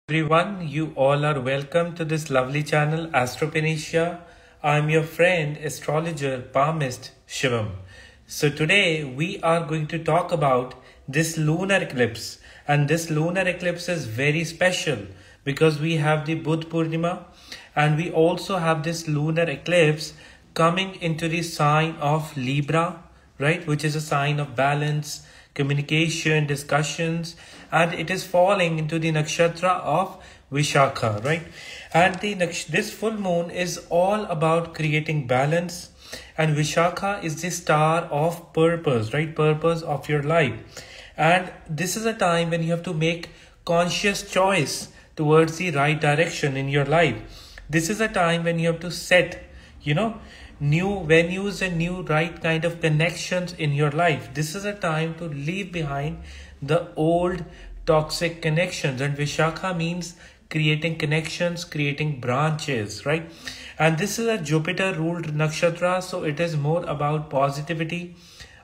Everyone, you all are welcome to this lovely channel Astropenetia. I'm your friend, astrologer, palmist Shivam. So today we are going to talk about this lunar eclipse, and this lunar eclipse is very special because we have the Budh Purnima and we also have this lunar eclipse coming into the sign of Libra, right, which is a sign of balance, communication, discussions, and it is falling into the nakshatra of Vishakha, right? And this full moon is all about creating balance, and Vishakha is the star of purpose, right? Purpose of your life. And this is a time when you have to make conscious choice towards the right direction in your life. This is a time when you have to set, new venues and new right kind of connections in your life. This is a time to leave behind the old toxic connections, and Vishakha means creating connections, creating branches, right? And this is a Jupiter ruled nakshatra, so it is more about positivity,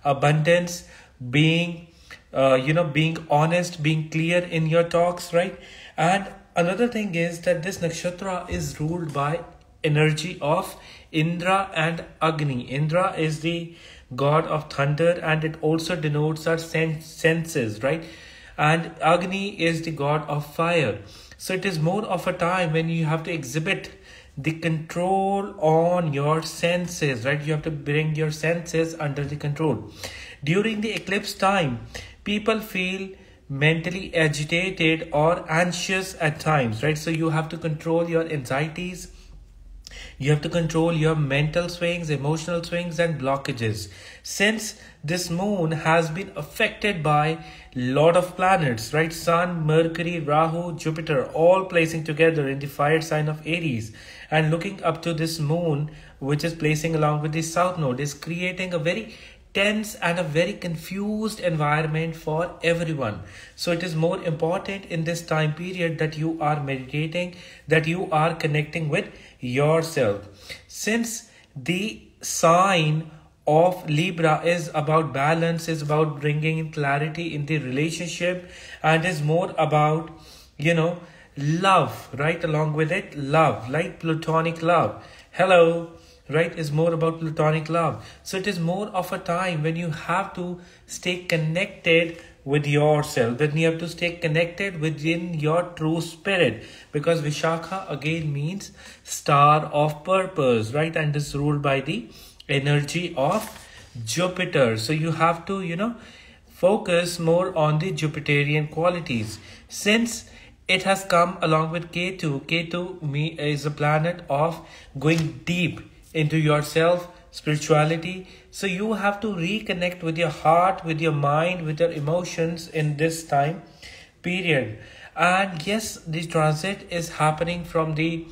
abundance, being being honest, being clear in your talks, right? And another thing is that this nakshatra is ruled by energy of Indra and Agni. Indra is the god of thunder, and it also denotes our senses, right? And Agni is the god of fire. So it is more of a time when you have to exhibit the control on your senses, right? You have to bring your senses under the control. During the eclipse time, people feel mentally agitated or anxious at times, right? So you have to control your anxieties. You have to control your mental swings, emotional swings, and blockages. Since this moon has been affected by lot of planets, right? Sun, Mercury, Rahu, Jupiter, all placing together in the fire sign of Aries. And looking up to this moon, which is placing along with the south node, is creating a very tense and a very confused environment for everyone. So it is more important in this time period that you are meditating, that you are connecting with yourself. Since the sign of Libra is about balance, is about bringing in clarity in the relationship, and is more about, love, right? Along with it, love, like platonic love. Hello. Right, is more about platonic love. So it is more of a time when you have to stay connected with yourself, when you have to stay connected within your true spirit, because Vishakha again means star of purpose, right? And is ruled by the energy of Jupiter. So you have to, focus more on the Jupiterian qualities. Since it has come along with Ketu. Ketu is a planet of going deep into yourself, spirituality. So you have to reconnect with your heart, with your mind, with your emotions in this time period. And yes, the transit is happening from the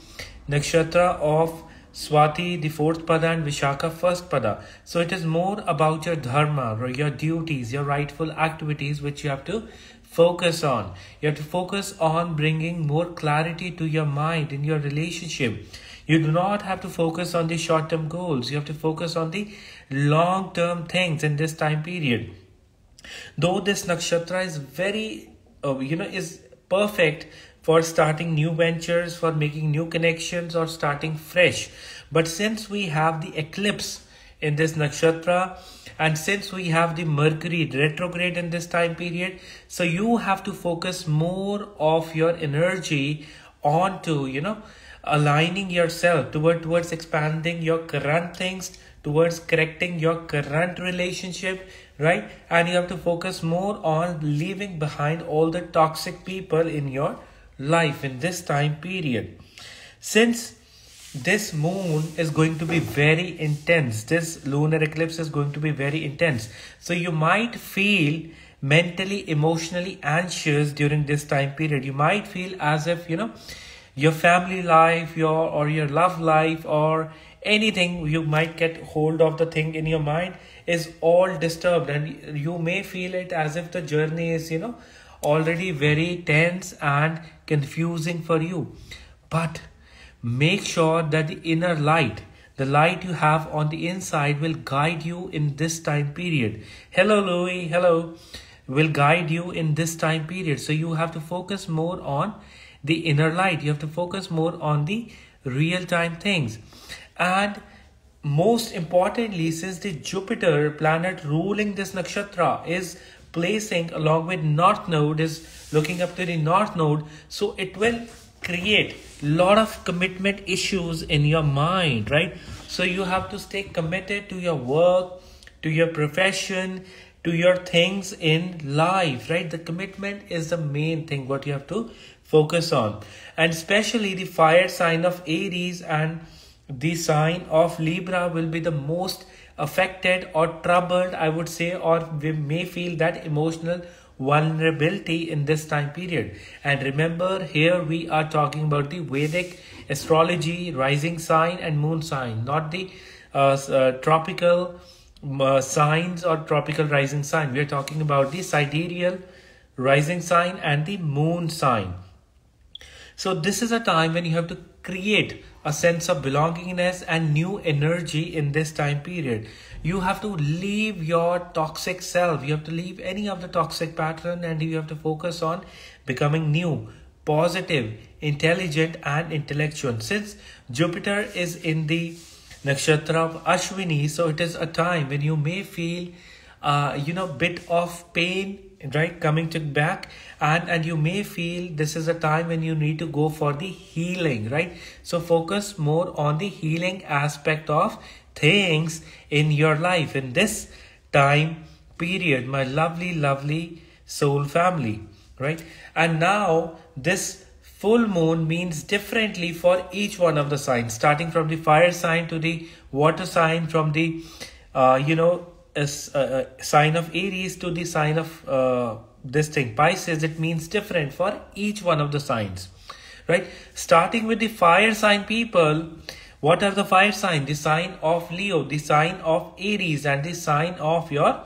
nakshatra of Swati, the fourth pada, and Vishakha, first pada. So it is more about your dharma, or your duties, your rightful activities, which you have to focus on. You have to focus on bringing more clarity to your mind in your relationship. You do not have to focus on the short-term goals. You have to focus on the long-term things in this time period. Though this nakshatra is very, is perfect for starting new ventures, for making new connections, or starting fresh. But since we have the eclipse in this nakshatra, and since we have the Mercury retrograde in this time period, so you have to focus more of your energy onto, aligning yourself towards expanding your current things, towards correcting your current relationship, right? And you have to focus more on leaving behind all the toxic people in your life in this time period. Since this moon is going to be very intense, this lunar eclipse is going to be very intense, so you might feel mentally, emotionally anxious during this time period. You might feel as if, your family life, your love life, or anything, you might get hold of the thing in your mind is all disturbed, and you may feel it as if the journey is, already very tense and confusing for you. But make sure that the inner light, the light you have on the inside, will guide you in this time period. Hello, Louis. Hello. Will guide you in this time period. So you have to focus more on the inner light. You have to focus more on the real time things. And most importantly, since the Jupiter planet ruling this nakshatra is placing along with north node, is looking up to the north node, so it will create lot of commitment issues in your mind, right? So you have to stay committed to your work, to your profession, to your things in life, right? The commitment is the main thing what you have to focus on. And especially the fire sign of Aries and the sign of Libra will be the most affected or troubled, I would say, or we may feel that emotional vulnerability in this time period. And remember, here we are talking about the Vedic astrology, rising sign and moon sign, not the tropical signs or tropical rising sign. We are talking about the sidereal rising sign and the moon sign. So this is a time when you have to create a sense of belongingness and new energy in this time period. You have to leave your toxic self. You have to leave any of the toxic pattern, and you have to focus on becoming new, positive, intelligent and intellectual. Since Jupiter is in the nakshatra of Ashwini, so it is a time when you may feel bit of pain, right, coming to back, and you may feel this is a time when you need to go for the healing, right? So focus more on the healing aspect of things in your life in this time period, my lovely soul family, right? And now this full moon means differently for each one of the signs, starting from the fire sign to the water sign, from the sign of Aries to the sign of Pisces. It means different for each one of the signs, right? Starting with the fire sign people, what are the fire signs? The sign of Leo, the sign of Aries, and the sign of your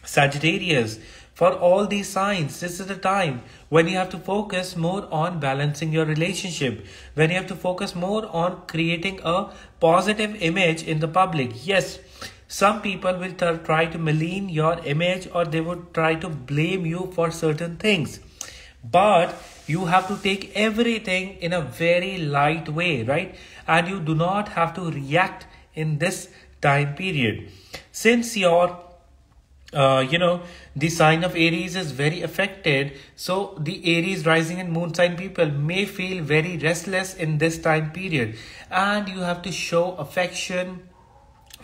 Sagittarius. For all these signs, this is the time when you have to focus more on balancing your relationship, when you have to focus more on creating a positive image in the public. Yes, some people will try to malign your image, or they would try to blame you for certain things. But you have to take everything in a very light way, right? And you do not have to react in this time period. Since your the sign of Aries is very affected, so the Aries rising and moon sign people may feel very restless in this time period, and you have to show affection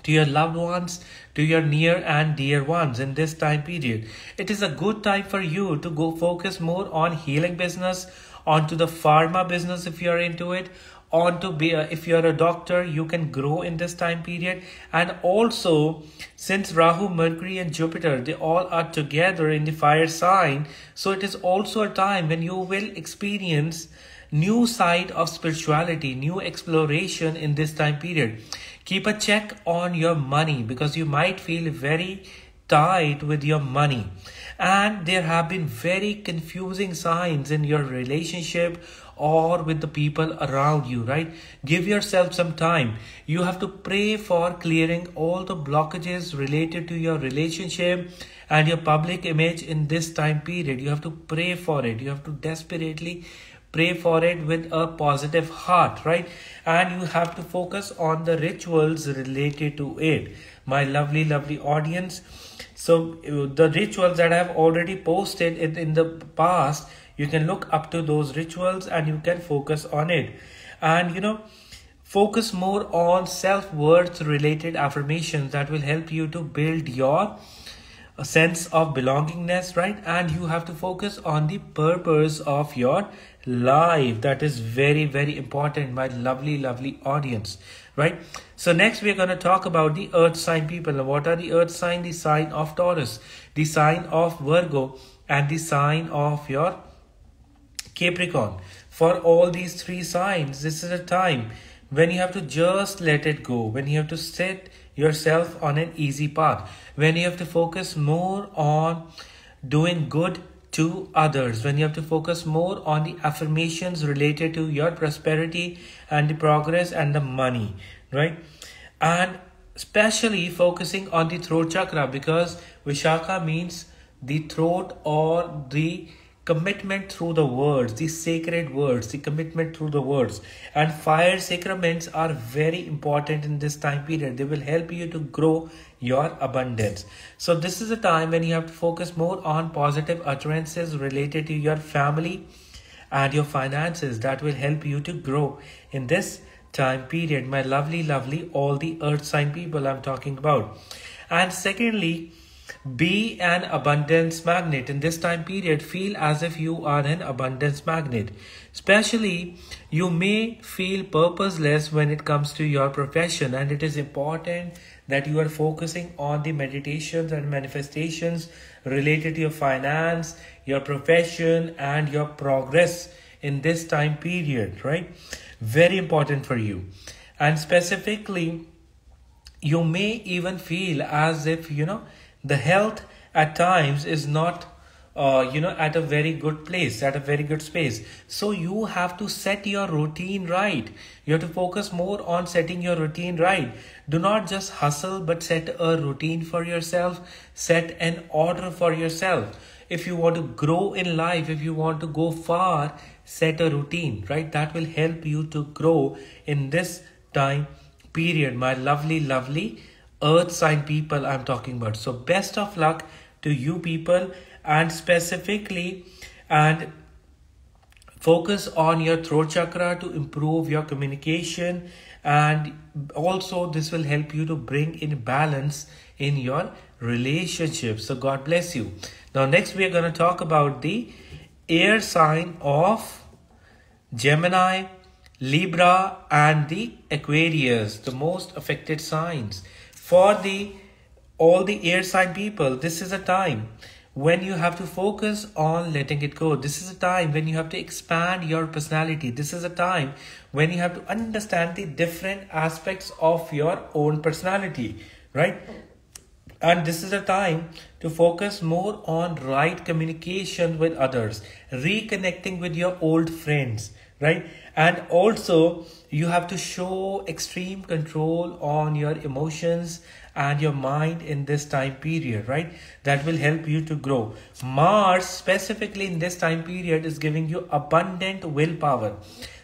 to your loved ones, to your near and dear ones in this time period. It is a good time for you to go focus more on healing business, onto the pharma business if you are into it, if you're a doctor, you can grow in this time period. And also, since Rahu, Mercury and Jupiter, they all are together in the fire sign, so it is also a time when you will experience new side of spirituality, new exploration in this time period. Keep a check on your money, because you might feel very tight with your money, and there have been very confusing signs in your relationship or with the people around you, right? Give yourself some time. You have to pray for clearing all the blockages related to your relationship and your public image in this time period. You have to pray for it. You have to desperately pray for it with a positive heart, right? And you have to focus on the rituals related to it, my lovely audience. So the rituals that I have already posted in the past, you can look up to those rituals and you can focus on it. And focus more on self-worth related affirmations that will help you to build your sense of belongingness, right? And you have to focus on the purpose of your life. That is very important, my lovely audience, right? So next we're going to talk about the earth sign people. Now, what are the earth sign? The sign of Taurus, the sign of Virgo, and the sign of your Capricorn. For all these three signs, this is a time when you have to just let it go, when you have to set yourself on an easy path, when you have to focus more on doing good to others, when you have to focus more on the affirmations related to your prosperity and the progress and the money, right? And especially focusing on the throat chakra, because Vishakha means the throat or the commitment through the words, the sacred words, the commitment through the words. And fire sacraments are very important in this time period. They will help you to grow your abundance. So this is a time when you have to focus more on positive utterances related to your family and your finances. That will help you to grow in this time period, my lovely all the earth sign people I'm talking about. And secondly, be an abundance magnet. In this time period, feel as if you are an abundance magnet. Especially, you may feel purposeless when it comes to your profession, and it is important that you are focusing on the meditations and manifestations related to your finance, your profession, and your progress in this time period, right? Very important for you. And specifically, you may even feel as if, the health at times is not, at a very good place, at a very good space. So you have to set your routine right. You have to focus more on setting your routine right. Do not just hustle, but set a routine for yourself. Set an order for yourself. If you want to grow in life, if you want to go far, set a routine, right? That will help you to grow in this time period, my lovely earth sign people I'm talking about. So best of luck to you people, and specifically, and focus on your throat chakra to improve your communication, and also this will help you to bring in balance in your relationships. So God bless you. Now next we are going to talk about the air sign of Gemini, Libra, and the Aquarius, the most affected signs. For all the air sign people, this is a time when you have to focus on letting it go. This is a time when you have to expand your personality. This is a time when you have to understand the different aspects of your own personality, right? And this is a time to focus more on right communication with others, reconnecting with your old friends, right? And also you have to show extreme control on your emotions and your mind in this time period, right? That will help you to grow. Mars specifically in this time period is giving you abundant willpower.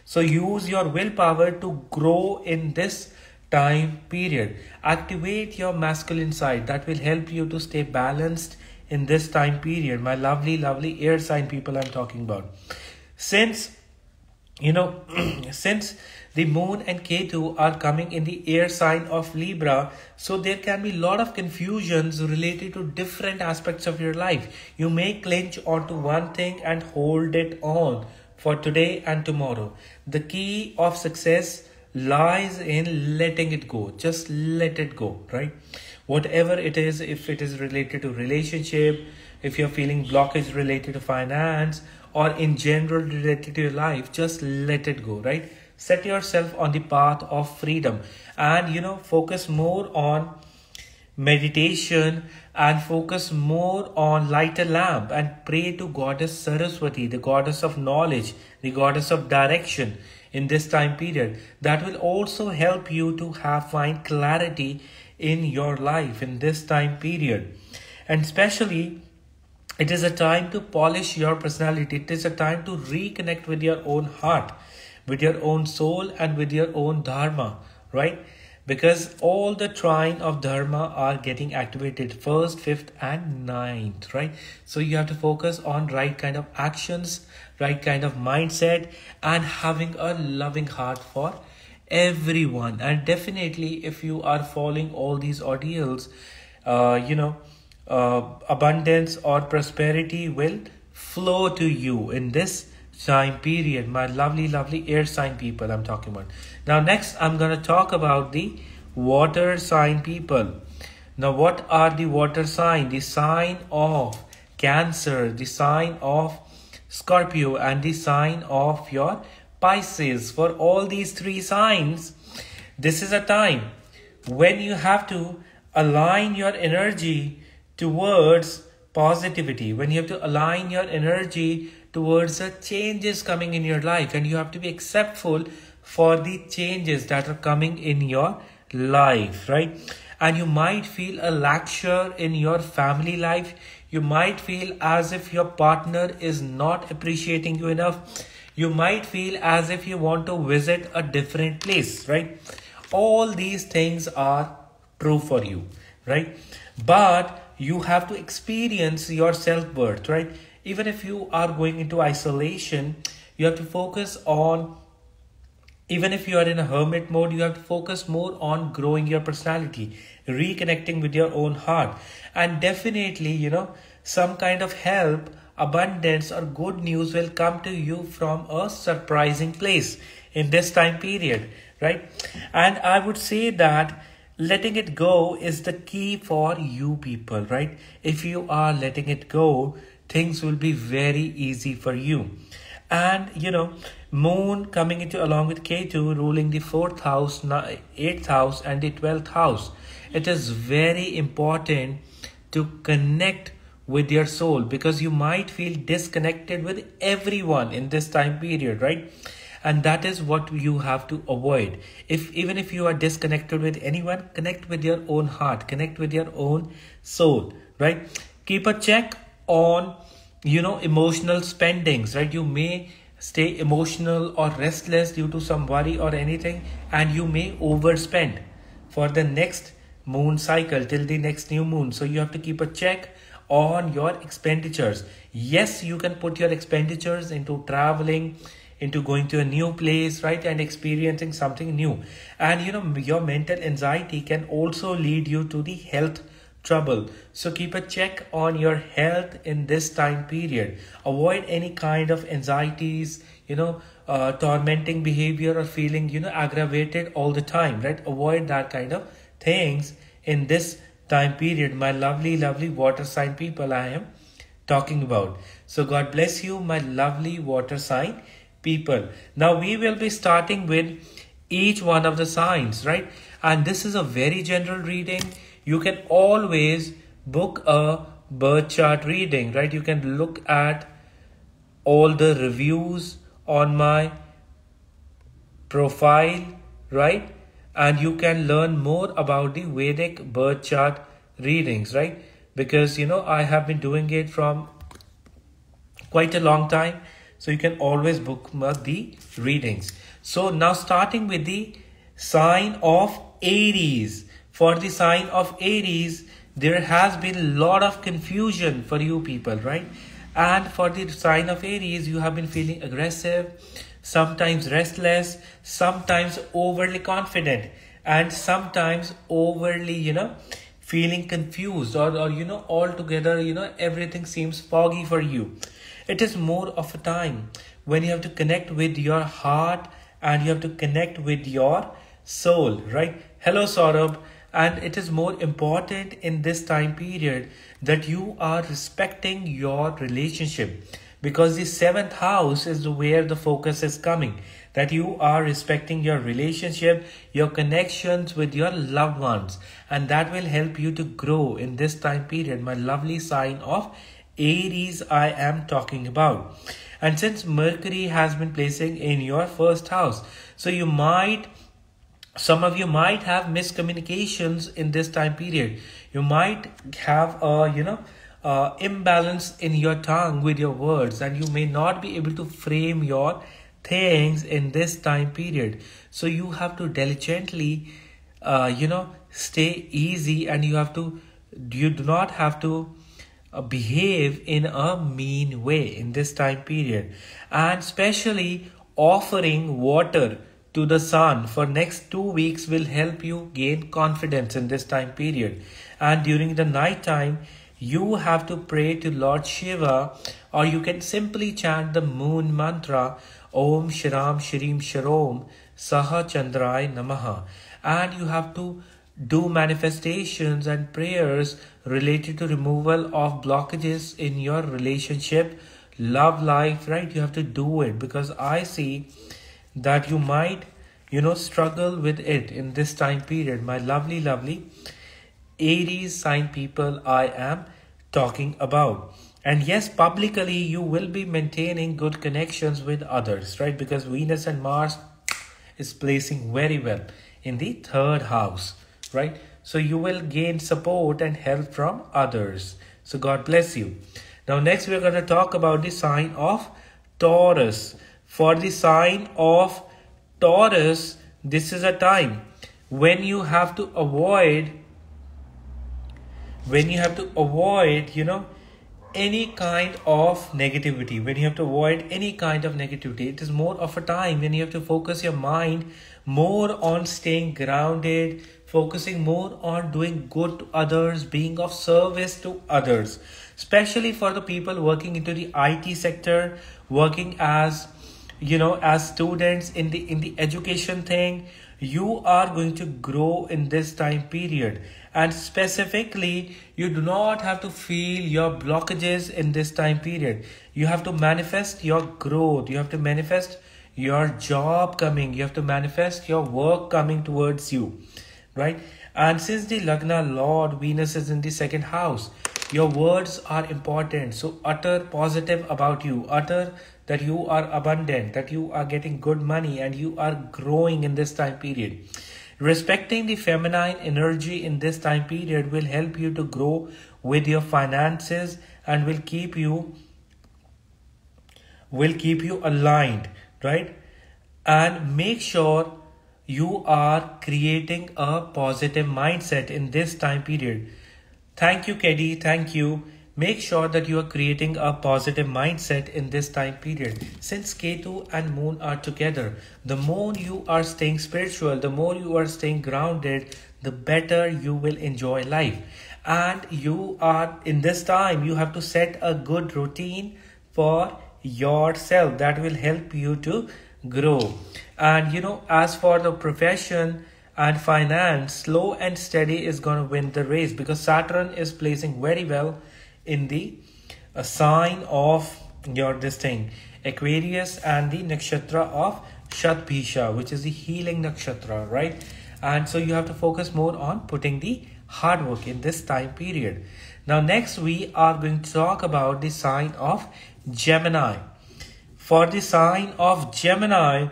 So use your willpower to grow in this time period. Activate your masculine side. That will help you to stay balanced in this time period, my lovely air sign people I'm talking about. Since since the moon and Ketu are coming in the air sign of Libra, so there can be a lot of confusions related to different aspects of your life. You may clinch onto one thing and hold it on for today and tomorrow. The key of success lies in letting it go. Just let it go, right? Whatever it is, if it is related to relationship, if you're feeling blockage related to finance, or in general related to your life, just let it go, right? Set yourself on the path of freedom, and focus more on meditation, and focus more on light a lamp and pray to Goddess Saraswati, the goddess of knowledge, the goddess of direction in this time period. That will also help you to find clarity in your life in this time period. And especially, it is a time to polish your personality. It is a time to reconnect with your own heart, with your own soul, and with your own dharma, right? Because all the trine of dharma are getting activated 1st, 5th, and 9th, right? So you have to focus on right kind of actions, right kind of mindset, and having a loving heart for everyone. And definitely, if you are following all these ordeals, abundance or prosperity will flow to you in this time period, my lovely air sign people I'm talking about. Now next I'm going to talk about the water sign people. Now what are the water sign? The sign of Cancer, the sign of Scorpio, and the sign of your Pisces. For all these three signs, this is a time when you have to align your energy towards positivity, when you have to align your energy towards the changes coming in your life, and you have to be acceptful for the changes that are coming in your life, right? And you might feel a laxure in your family life. You might feel as if your partner is not appreciating you enough. You might feel as if you want to visit a different place, right? All these things are true for you, right? But you have to experience your self-worth, right? Even if you are going into isolation, you have to focus on, even if you are in a hermit mode, you have to focus more on growing your personality, reconnecting with your own heart. And definitely, some kind of help, abundance, or good news will come to you from a surprising place in this time period, right? And I would say that letting it go is the key for you people, right? If you are letting it go, things will be very easy for you. And moon coming into along with Ketu ruling the 4th house, 8th house and the 12th house. It is very important to connect with your soul, because you might feel disconnected with everyone in this time period, right? And that is what you have to avoid. Even if you are disconnected with anyone, connect with your own heart, connect with your own soul, right? Keep a check on emotional spendings, right? You may stay emotional or restless due to some worry or anything, and you may overspend for the next moon cycle till the next new moon. So you have to keep a check on your expenditures. Yes, you can put your expenditures into traveling, into going to a new place, right? And experiencing something new. And your mental anxiety can also lead you to the health trouble. So keep a check on your health in this time period. Avoid any kind of anxieties, tormenting behavior or feeling, aggravated all the time, right? Avoid that kind of things in this time period, my lovely, lovely water sign people I am talking about. So God bless you, my lovely water sign people. Now we will be starting with each one of the signs, right? And this is a very general reading. You can always book a birth chart reading, right? You can look at all the reviews on my profile, right? And you can learn more about the Vedic birth chart readings, right? Because I have been doing it from quite a long time. So you can always bookmark the readings. So now starting with the sign of Aries. For the sign of Aries, there has been a lot of confusion for you people, right? And for the sign of Aries, you have been feeling aggressive, sometimes restless, sometimes overly confident, and sometimes overly, feeling confused, or altogether, everything seems foggy for you. It is more of a time when you have to connect with your heart and you have to connect with your soul, right? Hello, Saurabh. And it is more important in this time period that you are respecting your relationship, because the 7th house is where the focus is coming. That you are respecting your relationship, your connections with your loved ones. And that will help you to grow in this time period, my lovely sign of Aries I am talking about. And since Mercury has been placing in your 1st house, so some of you might have miscommunications in this time period. You might have imbalance in your tongue with your words, and you may not be able to frame your things in this time period. So you have to diligently, stay easy, and you do not have to behave in a mean way in this time period. And especially offering water to the sun for next 2 weeks will help you gain confidence in this time period. And during the night time, you have to pray to Lord Shiva, or you can simply chant the moon mantra, Om Shram Shrim Sharom Saha Chandrai Namaha. And you have to do manifestations and prayers related to removal of blockages in your relationship, love life, right? You have to do it, because I see that you might, struggle with it in this time period. My lovely, lovely Aries sign people I am talking about. And yes, publicly you will be maintaining good connections with others, right? Because Venus and Mars is placing very well in the 3rd house, right? So you will gain support and help from others. So God bless you. Now next we are going to talk about the sign of Taurus. For the sign of Taurus, this is a time when you have to avoid, any kind of negativity. When you have to avoid any kind of negativity, it is more of a time when you have to focus your mind more on staying grounded, focusing more on doing good to others, being of service to others, especially for the people working into the IT sector, working as as students in the education thing. You are going to grow in this time period, and specifically you do not have to feel your blockages in this time period. You have to manifest your growth, you have to manifest your job coming, you have to manifest your work coming towards you, right? And since the Lagna Lord Venus is in the second house, your words are important. So utter positive about you, utter that you are abundant, that you are getting good money and you are growing in this time period. Respecting the feminine energy in this time period will help you to grow with your finances and will keep you aligned, right? And make sure you are creating a positive mindset in this time period. Thank you, Keddy. Thank you. Make sure that you are creating a positive mindset in this time period. Since Ketu and Moon are together, the more you are staying spiritual, the more you are staying grounded, the better you will enjoy life. And you are in this time, you have to set a good routine for yourself that will help you to grow. And as for the profession and finance, slow and steady is going to win the race, because Saturn is placing very well in the sign of your Aquarius and the nakshatra of Shatbhisha, which is the healing nakshatra, right? And so you have to focus more on putting the hard work in this time period. Now next we are going to talk about the sign of Gemini. For the sign of Gemini,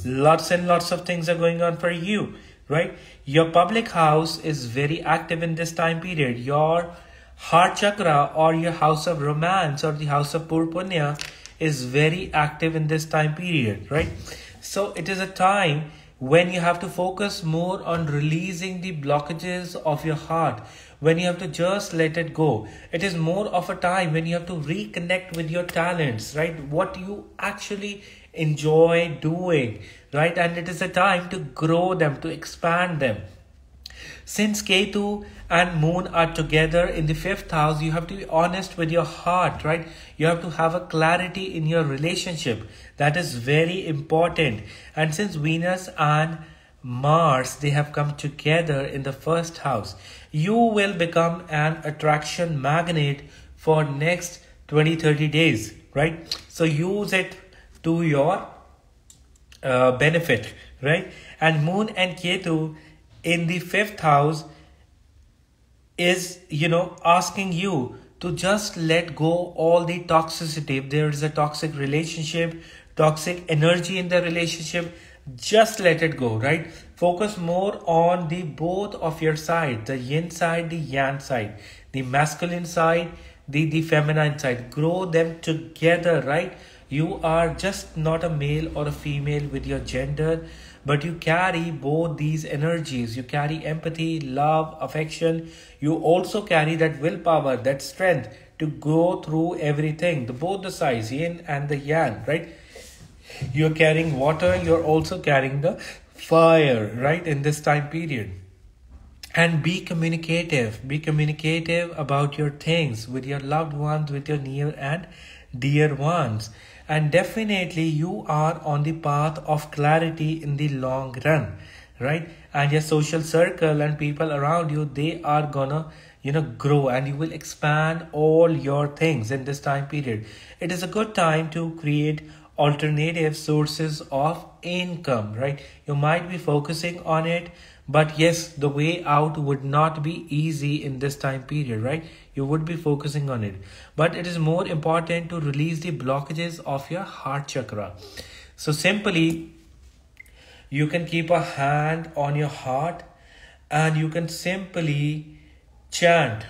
lots and lots of things are going on for you, right? Your public house is very active in this time period. Your heart chakra or your house of romance or the house of Purpunya is very active in this time period, right? So it is a time when you have to focus more on releasing the blockages of your heart, when you have to just let it go. It is more of a time when you have to reconnect with your talents, right? What you actually enjoy doing, right? And it is a time to grow them, to expand them. Since Ketu and Moon are together in the 5th house, you have to be honest with your heart, right? You have to have a clarity in your relationship. That is very important. And since Venus and Mars, they have come together in the 1st house, you will become an attraction magnet for next 20-30 days, right? So use it to your benefit, right? And Moon and Ketu in the 5th house is, asking you to just let go all the toxicity. If there is a toxic relationship, toxic energy in the relationship, just let it go, right? Focus more on the both of your side, the yin side, the yang side, the masculine side, the feminine side. Grow them together, right? You are just not a male or a female with your gender, but you carry both these energies. You carry empathy, love, affection. You also carry that willpower, that strength to go through everything, both the sides, yin and the yang, right? You're carrying water, you're also carrying the fire, right, in this time period. And be communicative. Be communicative about your things with your loved ones, with your near and dear ones. And definitely you are on the path of clarity in the long run, right? And your social circle and people around you, they are gonna grow, and you will expand all your things in this time period. It is a good time to create alternative sources of income, right? You might be focusing on it, but yes, the way out would not be easy in this time period, right? You would be focusing on it, but it is more important to release the blockages of your heart chakra. So simply, you can keep a hand on your heart and you can simply chant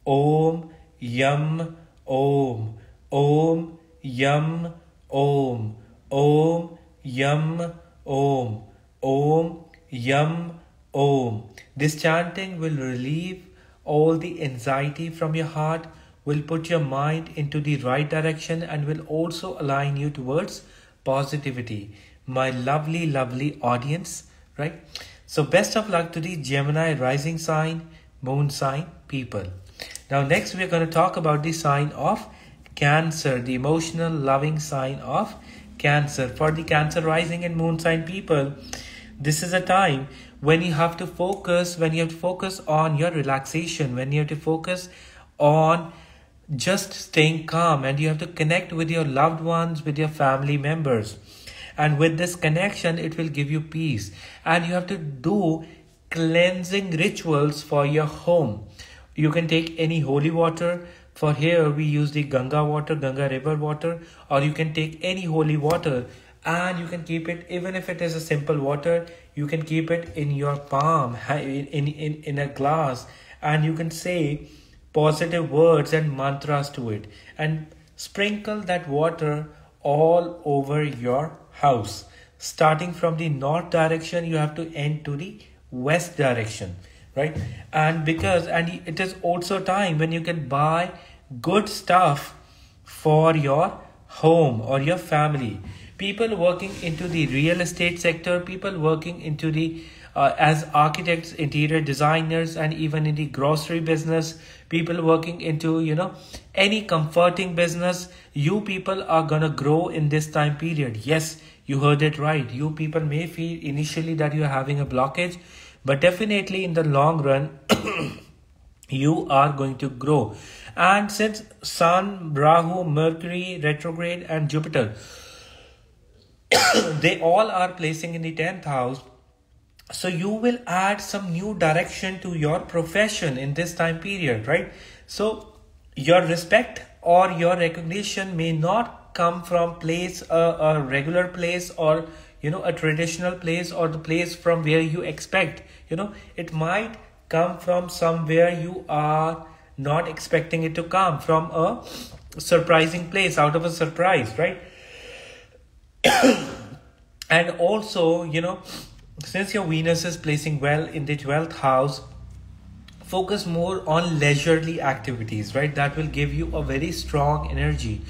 Om Yam, Om, Om, Yam, Om, Om, Yam, Om, Om, Yam, Om. This chanting will relieve all the anxiety from your heart, will put your mind into the right direction, and will also align you towards positivity. My lovely, lovely audience, right? So best of luck to the Gemini rising sign, moon sign people. Now next we are going to talk about the sign of Cancer, the emotional loving sign of Cancer. For the Cancer rising and moon sign people, this is a time when you have to focus, on your relaxation, when you have to focus on just staying calm, and you have to connect with your loved ones, with your family members. And with this connection, it will give you peace. And you have to do cleansing rituals for your home. You can take any holy water. For here, we use the Ganga water, Ganga river water. Or you can take any holy water and you can keep it, even if it is a simple water, you can keep it in your palm, in a glass. And you can say positive words and mantras to it. And sprinkle that water all over your house. Starting from the north direction, you have to end to the west direction, right? And it is also time when you can buy good stuff for your home or your family. People working into the real estate sector, people working into the as architects, interior designers, and even in the grocery business, people working into, any comforting business, you people are gonna grow in this time period. Yes, you heard it right. You people may feel initially that you are having a blockage, but definitely in the long run, you are going to grow. And since Sun, Rahu, Mercury, retrograde, and Jupiter, they all are placing in the 10th house. So you will add some new direction to your profession in this time period, right? So your respect or your recognition may not come from a regular place, or a traditional place, or the place from where you expect. It might come from somewhere you are not expecting it to come, from a surprising place, out of a surprise, right? And also, since your Venus is placing well in the 12th house, focus more on leisurely activities, right? That will give you a very strong energy.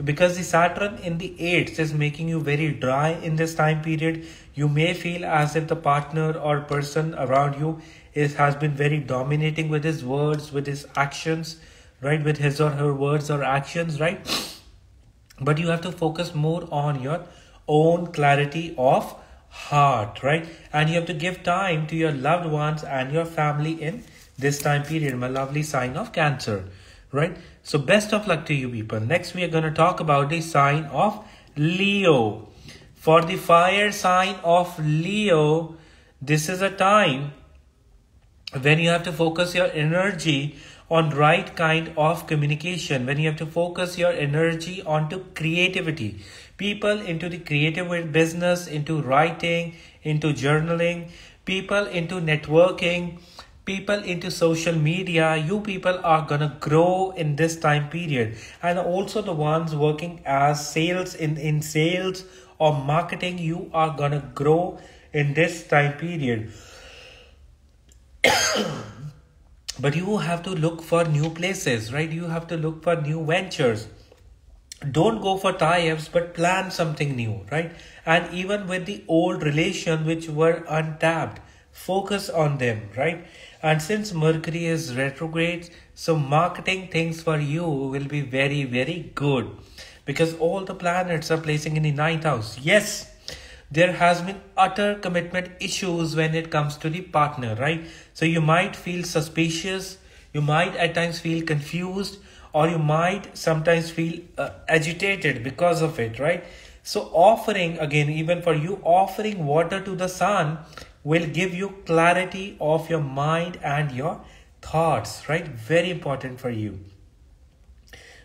Because the Saturn in the 8th is making you very dry in this time period. You may feel as if the partner or person around you has been very dominating with his words, with his actions, right? With his or her words or actions, right? But you have to focus more on your own clarity of heart, right? And you have to give time to your loved ones and your family in this time period, my lovely sign of Cancer, right? So best of luck to you people. Next we are going to talk about the sign of Leo. For the fire sign of Leo, this is a time when you have to focus your energy on right kind of communication, when you have to focus your energy onto creativity. People into the creative business, into writing, into journaling, people into networking, people into social media. You people are gonna grow in this time period. And also the ones working as sales, in sales or marketing, you are gonna grow in this time period. But you have to look for new places, right? You have to look for new ventures. Don't go for tie-ups, but plan something new, right? And even with the old relations which were untapped, focus on them, right? And since Mercury is retrograde, so marketing things for you will be very, very good, because all the planets are placing in the 9th house. Yes, there has been utter commitment issues when it comes to the partner, right? So you might feel suspicious, you might at times feel confused, or you might sometimes feel agitated because of it, right? So offering, again, even for you, offering water to the sun will give you clarity of your mind and your thoughts, right? Very important for you,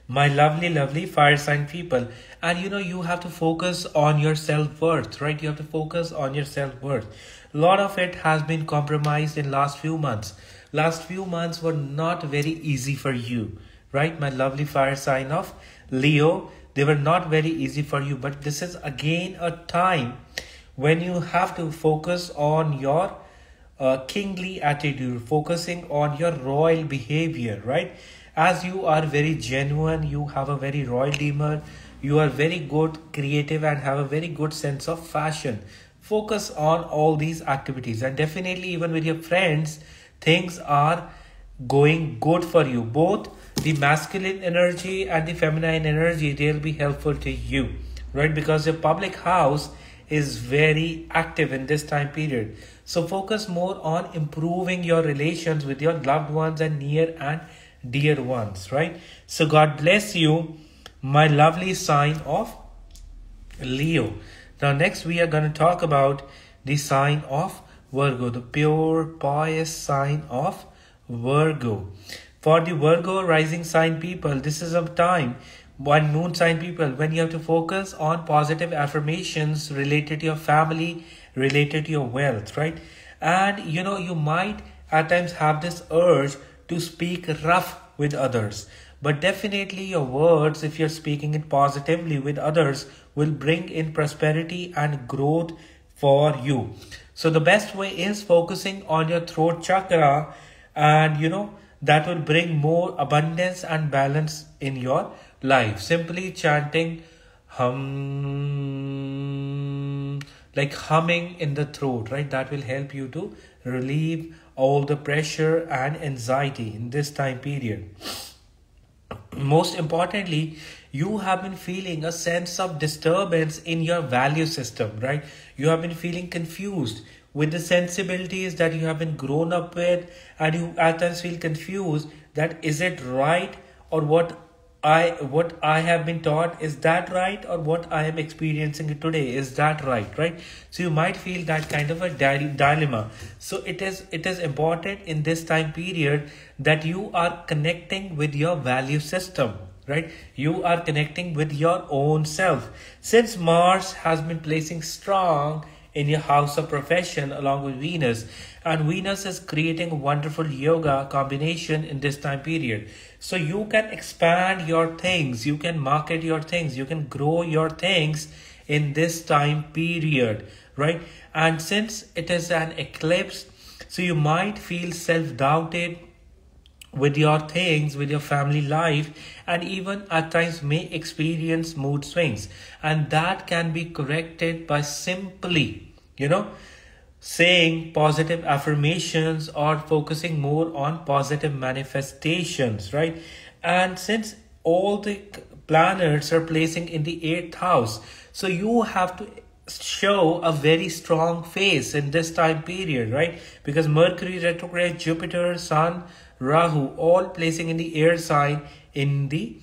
my lovely, lovely fire sign people. And you have to focus on your self-worth, right? You have to focus on your self-worth. A lot of it has been compromised in last few months. Last few months were not very easy for you, right? My lovely fire sign of Leo. They were not very easy for you, but this is again a time when you have to focus on your kingly attitude, focusing on your royal behavior, right? As you are very genuine, you have a very royal demeanor, you are very good, creative, and have a very good sense of fashion. Focus on all these activities, and definitely even with your friends, things are going good for you. Both the masculine energy and the feminine energy, they'll be helpful to you, right? Because your public house is very active in this time period. So focus more on improving your relations with your loved ones and near and dear ones, right? So God bless you, my lovely sign of Leo. Now next we are going to talk about the sign of Virgo, the pure pious sign of Virgo. For the Virgo rising sign people, this is a time, one moon sign people, when you have to focus on positive affirmations related to your family, related to your wealth, right? And you might at times have this urge to speak rough with others, but definitely your words, if you're speaking it positively with others, will bring in prosperity and growth for you. So the best way is focusing on your throat chakra, and that will bring more abundance and balance in your life. Simply chanting hum, like humming in the throat, right? That will help you to relieve all the pressure and anxiety in this time period. Most importantly, you have been feeling a sense of disturbance in your value system, right? You have been feeling confused with the sensibilities that you have been grown up with, and you at times feel confused that is it right, or what I have been taught, is that right, or what I am experiencing today, is that right? So you might feel that kind of a dilemma. So it is important in this time period that you are connecting with your value system, right? You are connecting with your own self. Since Mars has been placing strong in your house of profession along with Venus, and Venus is creating a wonderful yoga combination in this time period. So you can expand your things, you can market your things, you can grow your things in this time period, right? And since it is an eclipse, so you might feel self-doubted with your things, with your family life, and even at times may experience mood swings. And that can be corrected by simply, saying positive affirmations or focusing more on positive manifestations, right? And since all the planets are placing in the 8th house, so you have to show a very strong face in this time period, right? Because Mercury retrograde, Jupiter, Sun, Rahu, all placing in the air sign in the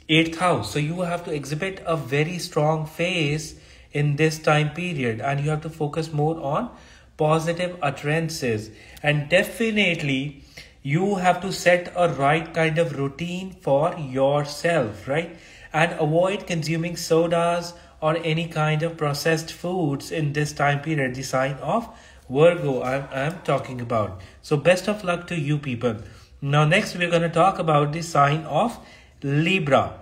8th house. So you have to exhibit a very strong face in this time period, and you have to focus more on positive utterances. And definitely you have to set a right kind of routine for yourself, right? And avoid consuming sodas or any kind of processed foods in this time period, the sign of Virgo I'm talking about. So best of luck to you people. Now next we're going to talk about the sign of Libra,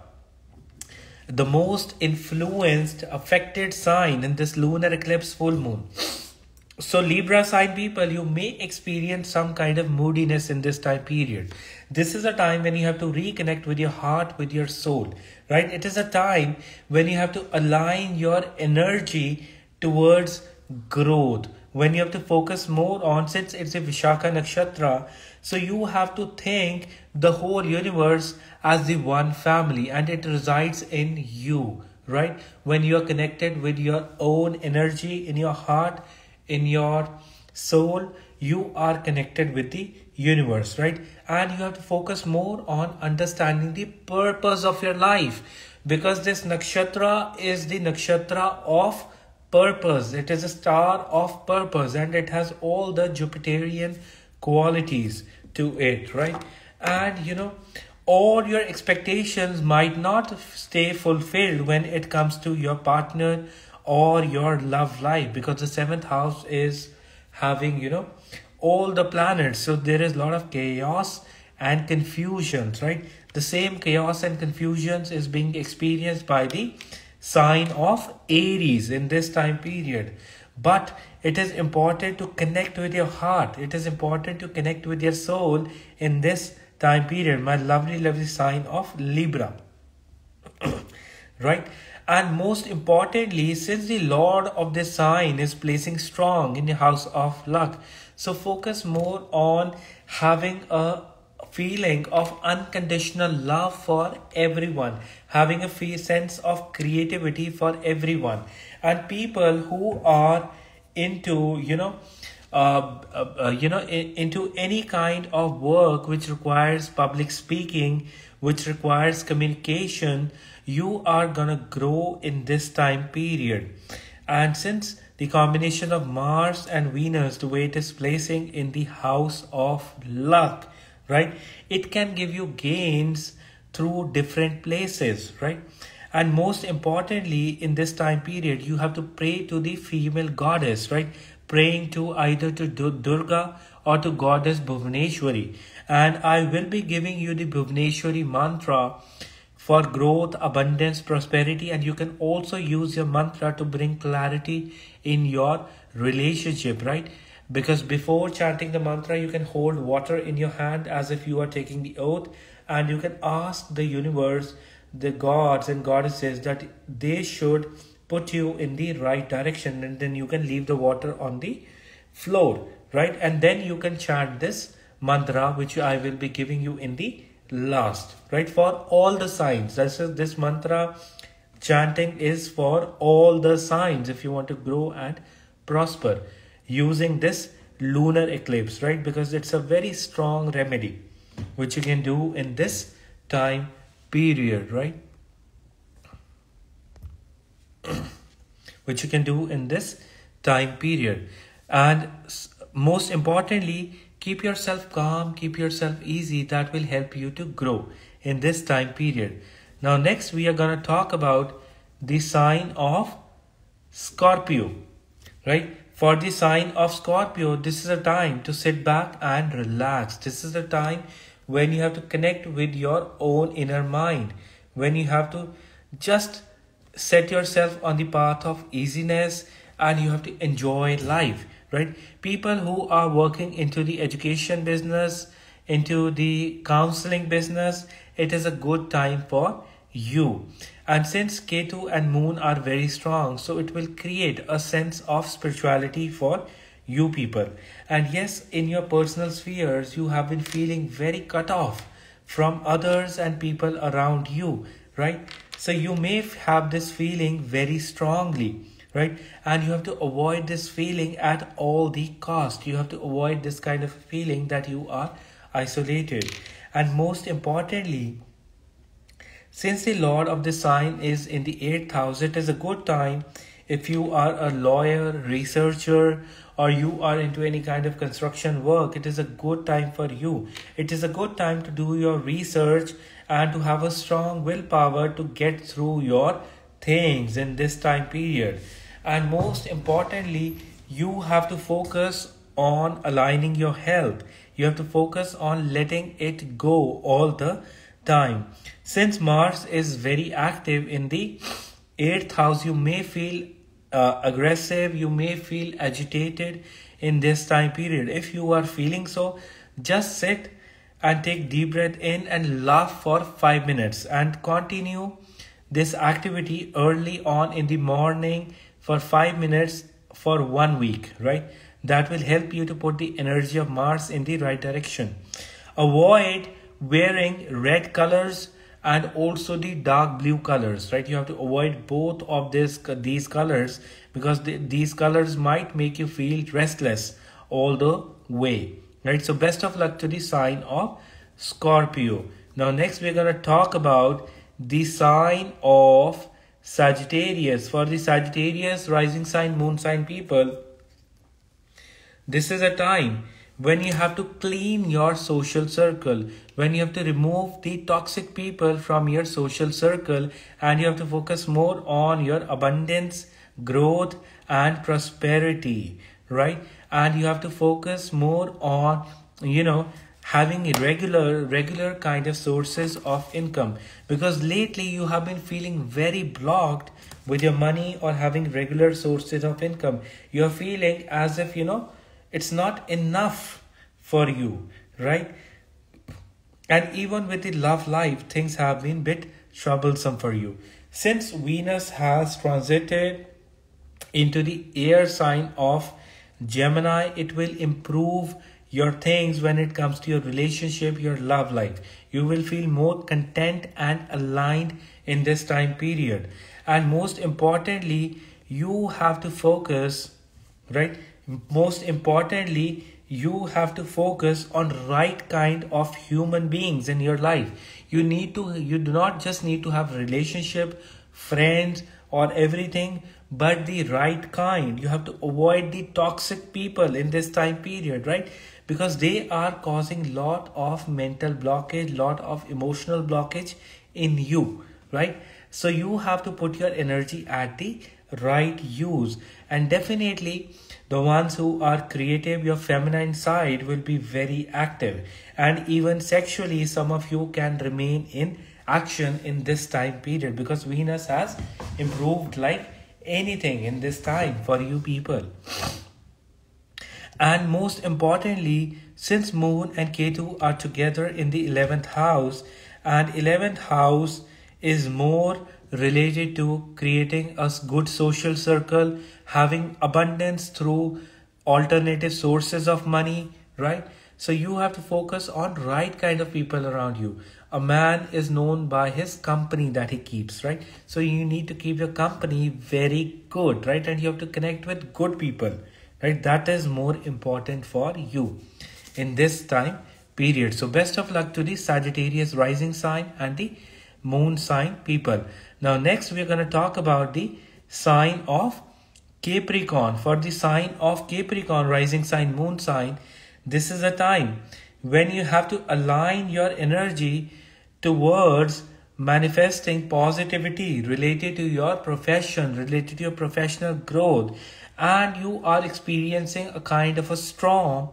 the most influenced, affected sign in this lunar eclipse full moon. So Libra sign people, you may experience some kind of moodiness in this time period. This is a time when you have to reconnect with your heart, with your soul, right? It is a time when you have to align your energy towards growth, when you have to focus more on, since it's a Vishakha Nakshatra, so you have to think the whole universe as the one family, and it resides in you, right? When you are connected with your own energy in your heart, in your soul, you are connected with the universe, right? And you have to focus more on understanding the purpose of your life, because this nakshatra is the nakshatra of purpose. It is a star of purpose, and it has all the Jupiterian qualities to it, right? And all your expectations might not stay fulfilled when it comes to your partner or your love life, because the 7th house is having all the planets, so there is a lot of chaos and confusions, right? The same chaos and confusions is being experienced by the sign of Aries in this time period. But it is important to connect with your heart. It is important to connect with your soul in this time period. My lovely, lovely sign of Libra. Right? And most importantly, since the Lord of this sign is placing strong in the house of luck, so focus more on having a feeling of unconditional love for everyone, having a sense of creativity for everyone, and people who are into into any kind of work which requires public speaking, which requires communication, you are gonna grow in this time period. And since the combination of Mars and Venus, the way it is placing in the house of luck, right, it can give you gains through different places, right? And most importantly, in this time period, you have to pray to the female goddess, right? Praying to either to Durga or to goddess Bhuvaneshwari. And I will be giving you the Bhuvaneshwari mantra for growth, abundance, prosperity, and you can also use your mantra to bring clarity in your relationship, right? Because before chanting the mantra, you can hold water in your hand as if you are taking the oath, and you can ask the universe, the gods and goddesses, that they should put you in the right direction, and then you can leave the water on the floor, right? And then you can chant this mantra, which I will be giving you in the last, right? For all the signs. This mantra chanting is for all the signs if you want to grow and prosper using this lunar eclipse, right? Because it's a very strong remedy which you can do in this time period, right? Which you can do in this time period. And most importantly, keep yourself calm, keep yourself easy. That will help you to grow in this time period. Now next we are going to talk about the sign of Scorpio, right? For the sign of Scorpio, this is a time to sit back and relax. This is a time when you have to connect with your own inner mind, when you have to just set yourself on the path of easiness, and you have to enjoy life, right? People who are working into the education business, into the counseling business, it is a good time for you. And since Ketu and Moon are very strong, so it will create a sense of spirituality for you people. And yes, in your personal spheres, you have been feeling very cut off from others and people around you, right? So you may have this feeling very strongly, right? And you have to avoid this feeling at all the cost. You have to avoid this kind of feeling that you are isolated. And most importantly, since the Lord of the sign is in the 8th house, it is a good time if you are a lawyer, researcher, or you are into any kind of construction work. It is a good time for you. It is a good time to do your research and to have a strong willpower to get through your things in this time period. And most importantly, you have to focus on aligning your health. You have to focus on letting it go all the time. Since Mars is very active in the 8th house, you may feel aggressive, you may feel agitated in this time period. If you are feeling so, just sit and take deep breath in and laugh for 5 minutes and continue this activity early on in the morning for 5 minutes for 1 week, right? That will help you to put the energy of Mars in the right direction. Avoid wearing red colors and also the dark blue colors, right? You have to avoid both of these colors because these colors might make you feel restless all the way, right? So best of luck to the sign of Scorpio. Now next we're going to talk about the sign of Sagittarius. For the Sagittarius rising sign, moon sign people, this is a time when you have to clean your social circle, when you have to remove the toxic people from your social circle, and you have to focus more on your abundance, growth, and prosperity, right? And you have to focus more on, having regular kind of sources of income, because lately you have been feeling very blocked with your money or having regular sources of income. You're feeling as if, it's not enough for you, right? And even with the love life, things have been a bit troublesome for you. Since Venus has transited into the air sign of Gemini, it will improve your things when it comes to your relationship, your love life. You will feel more content and aligned in this time period. And most importantly, you have to focus, right? Most importantly, you have to focus on right kind of human beings in your life. You do not just need to have relationship, friends or everything, but the right kind. You have to avoid the toxic people in this time period, right? Because they are causing lot of mental blockage, lot of emotional blockage in you, right? So you have to put your energy at the right use. And definitely the ones who are creative, your feminine side will be very active. And even sexually, some of you can remain in action in this time period, because Venus has improved like anything in this time for you people. And most importantly, since Moon and Ketu are together in the 11th house, and 11th house is more related to creating a good social circle, having abundance through alternative sources of money, right? So you have to focus on right kind of people around you. A man is known by his company that he keeps, right? So you need to keep your company very good, right? And you have to connect with good people, right? That is more important for you in this time period. So best of luck to the Sagittarius rising sign and the moon sign people. Now next we're going to talk about the sign of Capricorn. For the sign of Capricorn, rising sign, moon sign, this is a time when you have to align your energy towards manifesting positivity related to your profession, related to your professional growth, and you are experiencing a kind of a storm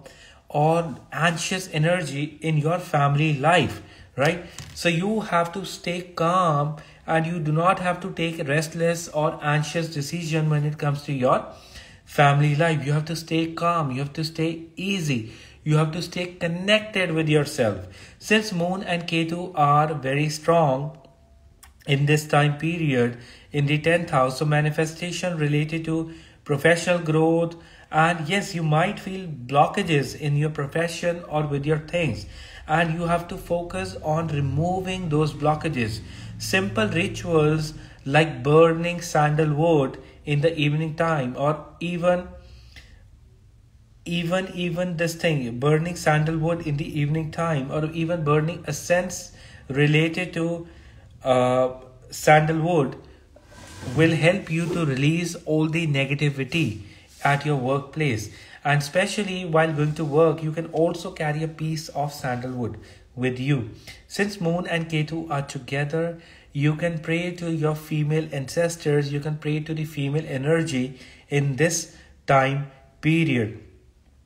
or anxious energy in your family life, right? So you have to stay calm, and you do not have to take restless or anxious decision when it comes to your family life. You have to stay calm, you have to stay easy, you have to stay connected with yourself. Since Moon and Ketu are very strong in this time period in the 10th house, so manifestation related to professional growth, and yes, you might feel blockages in your profession or with your things, and you have to focus on removing those blockages. Simple rituals like burning sandalwood in the evening time, or even this thing, burning sandalwood in the evening time, or even burning a scent related to sandalwood will help you to release all the negativity at your workplace. And especially while going to work, you can also carry a piece of sandalwood with you. Since Moon and Ketu are together, you can pray to your female ancestors, you can pray to the female energy in this time period,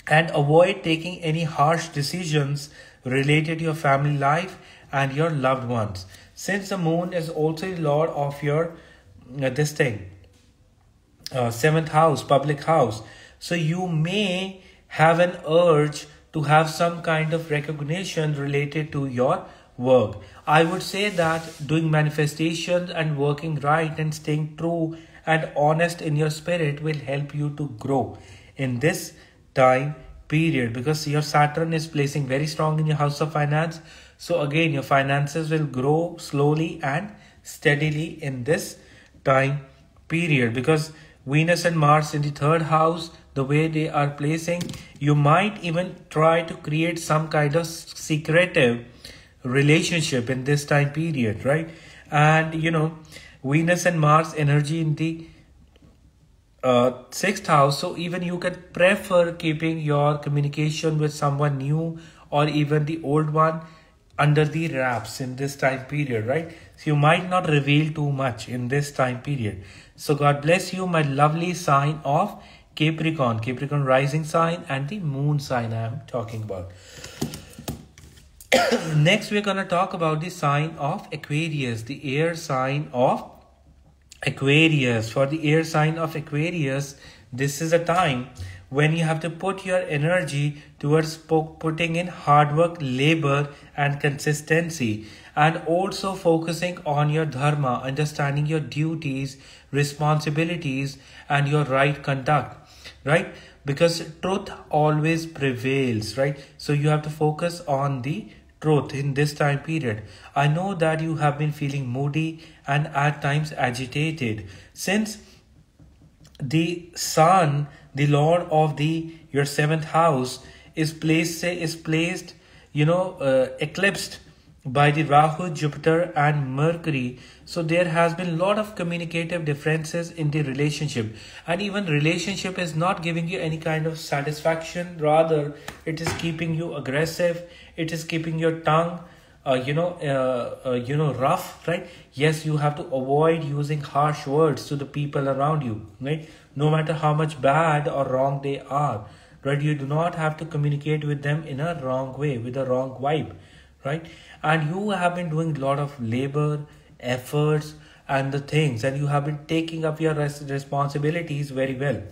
and avoid taking any harsh decisions related to your family life and your loved ones. Since the moon is also the lord of your 7th house, public house, so you may have an urge to have some kind of recognition related to your work. I would say that doing manifestations and working right and staying true and honest in your spirit will help you to grow in this time period, because your Saturn is placing very strong in your house of finance. So again, your finances will grow slowly and steadily in this time period, because Venus and Mars in the 3rd house, the way they are placing, you might even try to create some kind of secretive relationship in this time period, right? And Venus and Mars energy in the 6th house, so even you can prefer keeping your communication with someone new or even the old one under the wraps in this time period, right? So you might not reveal too much in this time period. So God bless you, my lovely sign of Capricorn, Capricorn rising sign and the moon sign I am talking about. Next, we're going to talk about the sign of Aquarius, the air sign of Aquarius. For the air sign of Aquarius, this is a time when you have to put your energy towards putting in hard work, labor, and consistency, and also focusing on your dharma, understanding your duties, responsibilities, and your right conduct, right? Because truth always prevails, right? So you have to focus on the truth in this time period. I know that you have been feeling moody and at times agitated, since the sun, the lord of the your seventh house, is placed eclipsed by the Rahu, Jupiter, and Mercury. So there has been a lot of communicative differences in the relationship, and even relationship is not giving you any kind of satisfaction. Rather, it is keeping you aggressive. It is keeping your tongue rough, right? Yes, you have to avoid using harsh words to the people around you, right? No matter how much bad or wrong they are, right? You do not have to communicate with them in a wrong way, with a wrong vibe, right? And you have been doing a lot of labor, efforts, and the things, and you have been taking up your responsibilities very well.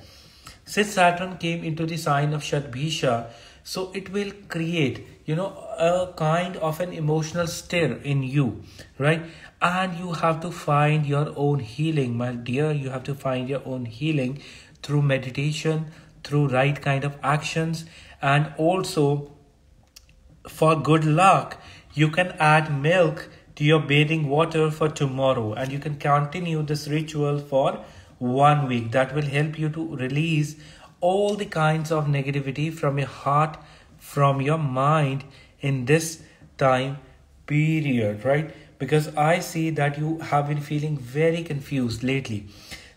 Since Saturn came into the sign of Shadbhisha, so it will create, a kind of an emotional stir in you, right? And you have to find your own healing, my dear. You have to find your own healing through meditation, through right kind of actions, and also for good luck, you can add milk to your bathing water for tomorrow, and you can continue this ritual for 1 week. That will help you to release all the kinds of negativity from your heart, from your mind in this time period, right? Because I see that you have been feeling very confused lately.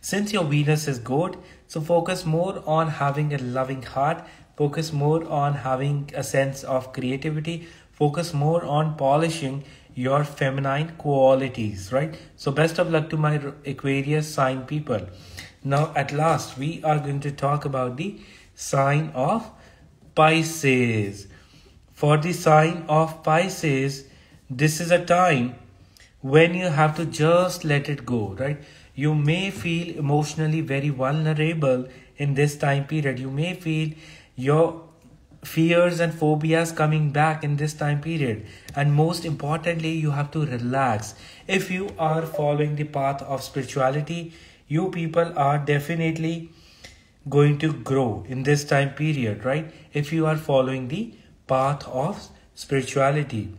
Since your Venus is good, so focus more on having a loving heart, focus more on having a sense of creativity, focus more on polishing your feminine qualities, right? So best of luck to my Aquarius sign people. Now at last we are going to talk about the sign of Pisces. For the sign of Pisces, this is a time when you have to just let it go, right? You may feel emotionally very vulnerable in this time period. You may feel your fears and phobias coming back in this time period, and most importantly, you have to relax. If you are following the path of spirituality, you people are definitely going to grow in this time period, right? If you are following the path of spirituality,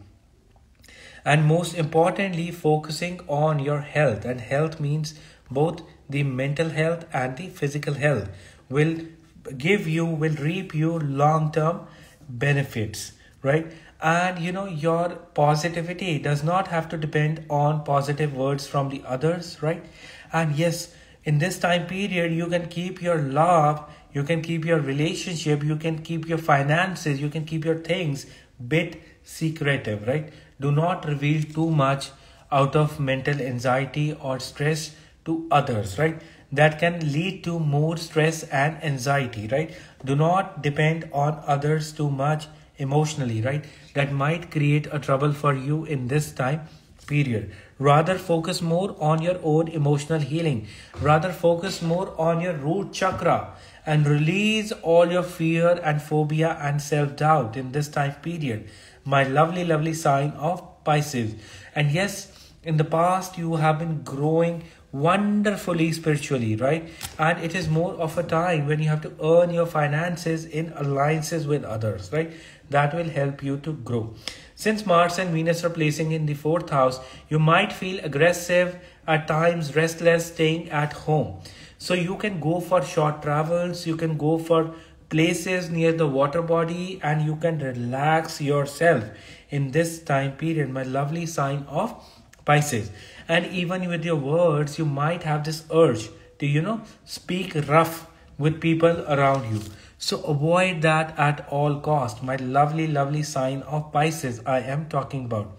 and most importantly, focusing on your health, and health means both the mental health and the physical health, will reap you long-term benefits, right? And your positivity does not have to depend on positive words from the others, right? And yes, in this time period, you can keep your love, you can keep your relationship, you can keep your finances, you can keep your things bit secretive, right? Do not reveal too much out of mental anxiety or stress to others, right? That can lead to more stress and anxiety, right? Do not depend on others too much emotionally, right? That might create a trouble for you in this time period. Rather focus more on your own emotional healing. Rather focus more on your root chakra and release all your fear and phobia and self-doubt in this time period. My lovely, lovely sign of Pisces. And yes, in the past you have been growing wonderfully spiritually, right? And it is more of a time when you have to earn your finances in alliances with others, right? That will help you to grow. Since Mars and Venus are placing in the 4th house, you might feel aggressive, at times restless, staying at home. So you can go for short travels, you can go for places near the water body, and you can relax yourself in this time period, my lovely sign of Pisces. And even with your words, you might have this urge to, speak rough with people around you. So avoid that at all cost. My lovely, lovely sign of Pisces I am talking about.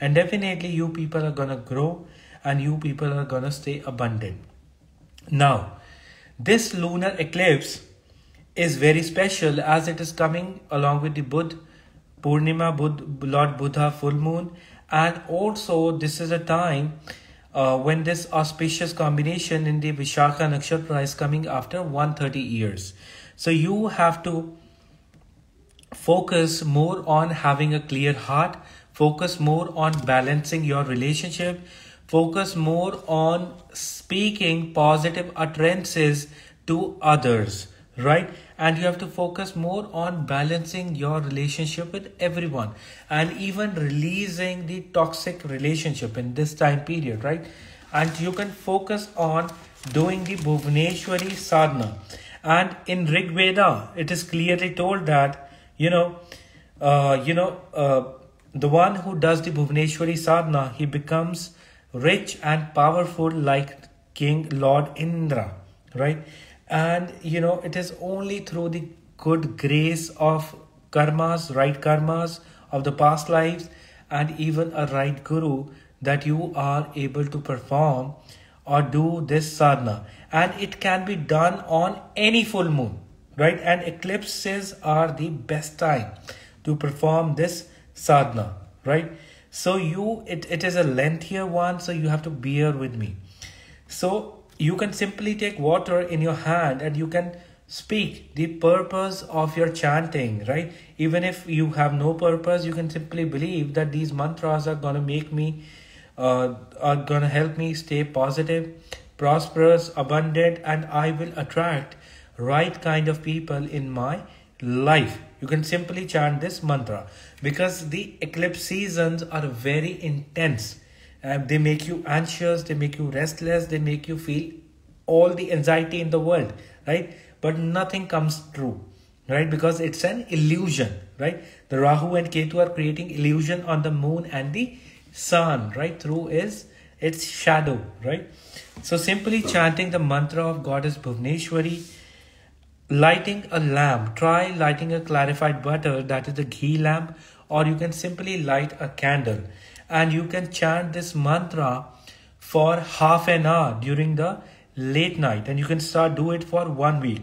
And definitely you people are going to grow, and you people are going to stay abundant. Now, this lunar eclipse is very special as it is coming along with the Buddha Purnima, Lord Buddha, full moon. And also this is a time when this auspicious combination in the Vishakha Nakshatra is coming after 130 years. So you have to focus more on having a clear heart, focus more on balancing your relationship, focus more on speaking positive utterances to others, right? And you have to focus more on balancing your relationship with everyone and even releasing the toxic relationship in this time period, right? And you can focus on doing the Bhuvaneshwari sadhana. And in Rig Veda, it is clearly told that the one who does the Bhuvaneshwari sadhana, he becomes rich and powerful like King Lord Indra, right? And it is only through the good grace of karmas, right karmas of the past lives, and even a right guru, that you are able to perform or do this sadhana. And it can be done on any full moon, right? And eclipses are the best time to perform this sadhana, right? So it is a lengthier one, so you have to bear with me. So you can simply take water in your hand and you can speak the purpose of your chanting, right? Even if you have no purpose, you can simply believe that these mantras are going to make me are going to help me stay positive, prosperous, abundant, and I will attract right kind of people in my life. You can simply chant this mantra because the eclipse seasons are very intense. They make you anxious, they make you restless, they make you feel all the anxiety in the world, right? But nothing comes true, right? Because it's an illusion, right? The Rahu and Ketu are creating illusion on the moon and the sun, right? Through its shadow, right? So simply chanting the mantra of Goddess Bhuvaneshwari, lighting a lamp, try lighting a clarified butter, that is the ghee lamp, or you can simply light a candle. And you can chant this mantra for half an hour during the late night, and you can do it for 1 week,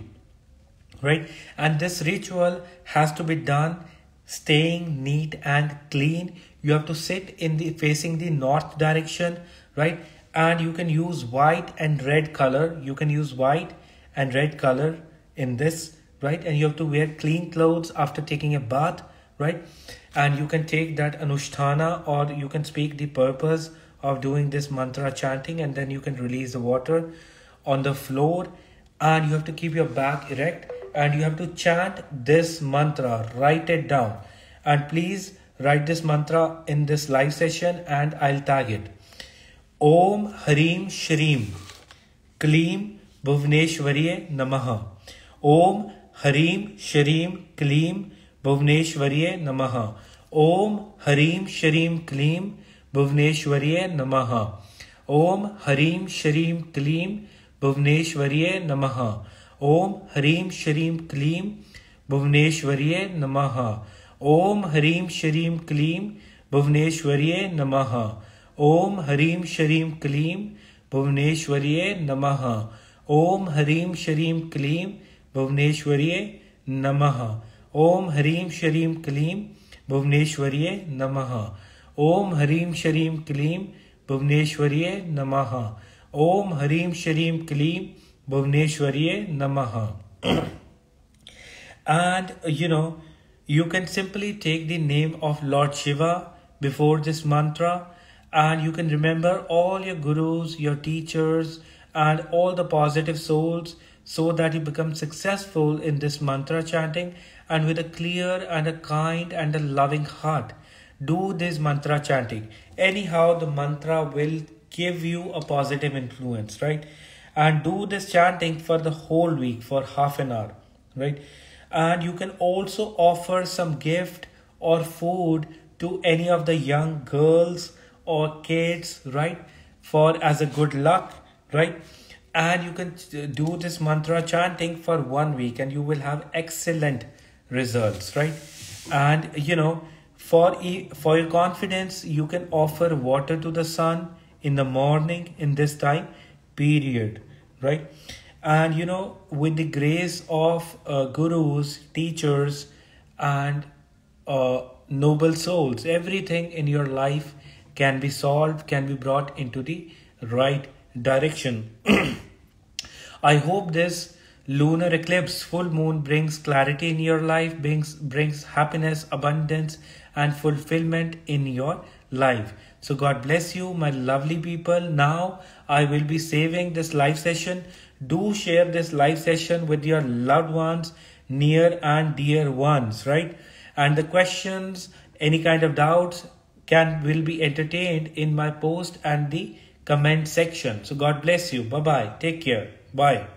right? And this ritual has to be done staying neat and clean. You have to sit facing the north direction, right? And you can use white and red color. You can use white and red color in this, right? And you have to wear clean clothes after taking a bath, right? And you can take that anushtana, or you can speak the purpose of doing this mantra chanting, and then you can release the water on the floor, and you have to keep your back erect, and you have to chant this mantra. Write it down, and please write this mantra in this live session, and I'll tag it. Om Harim Shrim Klim Bhuvaneshwariye Namaha. Om Harim Shrim Klim Bhuvaneshwariye Namaha. Om Harim Shrim Klim Bhuvaneshwariye Namaha. Om Harim Shrim Klim Bhuvaneshwariye Namaha. Om Harim Shrim Klim Bhuvaneshwariye Namaha. Om Harim Shrim Klim Bhuvaneshwariye Namaha. Om Harim Shrim Klim Bhuvaneshwariye Namaha. Om Harim Shrim Klim Bhuvaneshwariye Namaha. Om Harim Shrim Klim Bhuvaneshwariye Namaha. Om Harim Shrim Klim Bhuvaneshwariye Namaha. Om Harim Shrim Klim Bhuvaneshwariye Namaha. And you can simply take the name of Lord Shiva before this mantra, and you can remember all your gurus, your teachers, and all the positive souls, so that you become successful in this mantra chanting, and with a clear and a kind and a loving heart. Do this mantra chanting. Anyhow, the mantra will give you a positive influence, right? And do this chanting for the whole week for half an hour, right? And you can also offer some gift or food to any of the young girls or kids, right? For as a good luck, right? And you can do this mantra chanting for 1 week, and you will have excellent results, right? And for your confidence, you can offer water to the sun in the morning in this time period, right? And with the grace of gurus, teachers, and noble souls. Everything in your life can be solved, can be brought into the right direction. I hope this lunar eclipse full moon brings clarity in your life, brings happiness, abundance and fulfillment in your life. So God bless you, my lovely people. Now I will be saving this live session. Do share this live session with your loved ones, near and dear ones, right? And the questions, any kind of doubts will be entertained in my post and the comment section. So God bless you. Bye-bye. Take care. Bye.